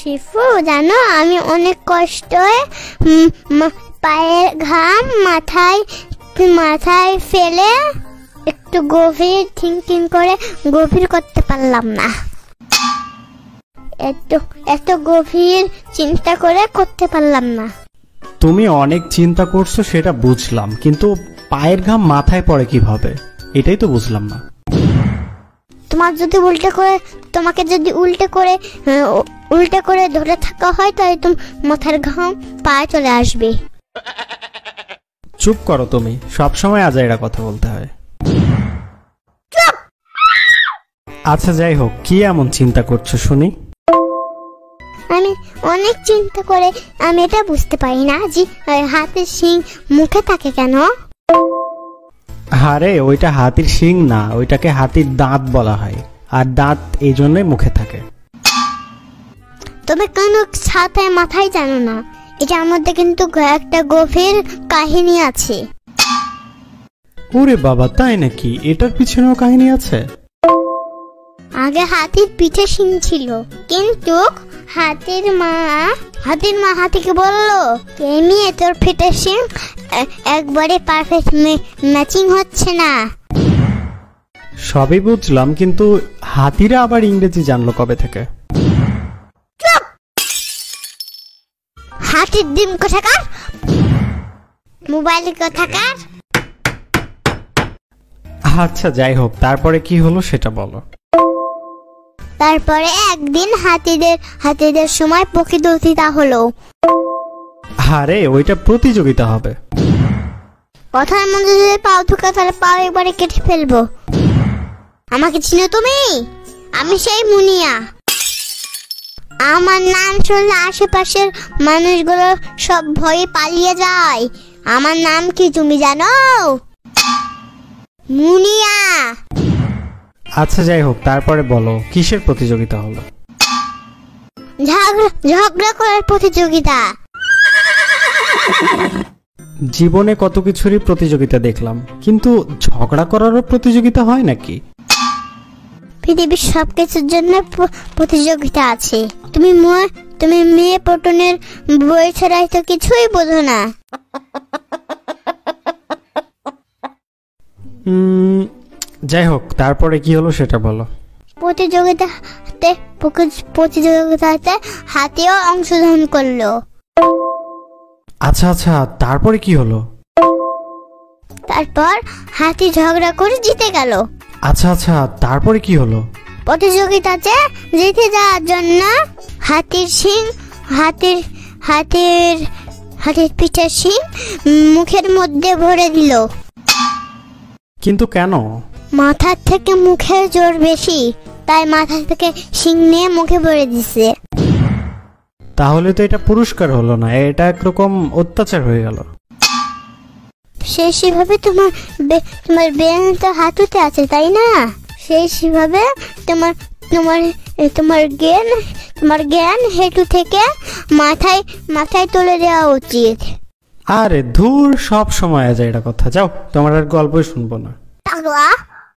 Shifu জানো, আমি অনেক কষ্টে পায়ের ঘাম মাথায় ফেলে একটু গভীর থিঙ্কিং করে গভীর করতে পারলাম না। এত গভীর চিন্তা করে করতে পারলাম না। তুমি অনেক চিন্তা করছো সেটা বুঝলাম, কিন্তু পায়ের ঘাম মাথায় পড়ে কিভাবে এটাই তো বুঝলাম না। তোমাকে যদি উল্টে করে ধরে থাকা হয় তাহলে মাথার ঘাম পায়ে চলে আসবে। চুপ করো, তুমি সবসময় আজাইরা কথা বলতে হয়। আচ্ছা যাই হোক, কি এমন চিন্তা করছো শুনি? আমি অনেক চিন্তা করে আমি এটা বুঝতে পারি না যে হাতির শিং মুখে থাকে কেন। আরে ওইটা হাতির শিং না, ওইটাকে হাতির দাঁত বলা হয়, আর দাঁত এই জন্যই মুখে থাকে। তবে কেন ছাতায় মাথায় জানো না, এটার মধ্যে কিন্তু একটা গভীর কাহিনী আছে। ওরে বাবা, তাই নাকি? এটার পিছনেও কাহিনী আছে? আগে হাতির পিঠে শিং ছিল, কিন্তু হাতির মা হাতিকে বললো, মেয়ে তোর পিঠে শিং একবারে পারফেক্ট ম্যাচিং হচ্ছে না। সবই বুঝলাম, কিন্তু হাতিরা আবার ইংরেজি জানলো কবে থেকে? হাতির ডিম কোথাকার, মোবাইল কোথাকার। আচ্ছা যাই হোক, তারপরে কি হলো সেটা বলো। তারপরে একদিন হাতিদের সময় প্রতিযোগিতা হলো। আরে ওইটা প্রতিযোগিতা হবে? কথার মধ্যে যদি পাও ঢুকা তাহলে পাও একবারে কেটে ফেলবো। আমাকে চিনো তুমি? আমি সেই মুনিয়া। আমার নাম শুনলে আশেপাশের মানুষগুলো সব ভয়ে পালিয়ে যায়। আমার নাম কি তুমি জানো? মুনিয়া। আচ্ছা যাই হোক, তারপরে বলো কিসের প্রতিযোগিতা হলো? ঝগড়া করার প্রতিযোগিতা। জীবনে কত কিছুরই প্রতিযোগিতা দেখলাম, কিন্তু ঝগড়া করারও প্রতিযোগিতা হয় নাকি? পৃথিবীর সবকিছুর জন্য প্রতিযোগিতা আছে। তুমি মেয়ে পটনের বই ছাড়াই তো কিছুই বোঝো না। যাই হোক, তারপরে কি হলো সেটা বলো। প্রতিযোগিতাতে হাতিও অংশগ্রহণ করলো। আচ্ছা আচ্ছা, তারপরে কি হলো? তারপর হাতি ঝগড়া করে জিতে গেল। আচ্ছা আচ্ছা, তারপরে কি হলো? প্রতিযোগিতাতে জিতে যাওয়ার জন্য হাতির পিঠের শিং মুখের মধ্যে ভরে দিল। কিন্তু কেন? মাথার থেকে মুখের জোর বেশি, তাই মাথা থেকে শিং নিয়ে মুখে ভরে দিছে। তাহলে তো এটা পুরস্কার হলো না, এটা একরকম অত্যাচার হয়ে গেল। সেভাবে তোমার ব্রেন তো হাঁটুতে আছে তাই না? সেভাবে তোমার জ্ঞান হেঁটু থেকে মাথায় তুলে দেওয়া উচিত। আরে ধুর, সব সময় যায় এটা কথা। যাও, তোমার আর গল্পই শুনবো না।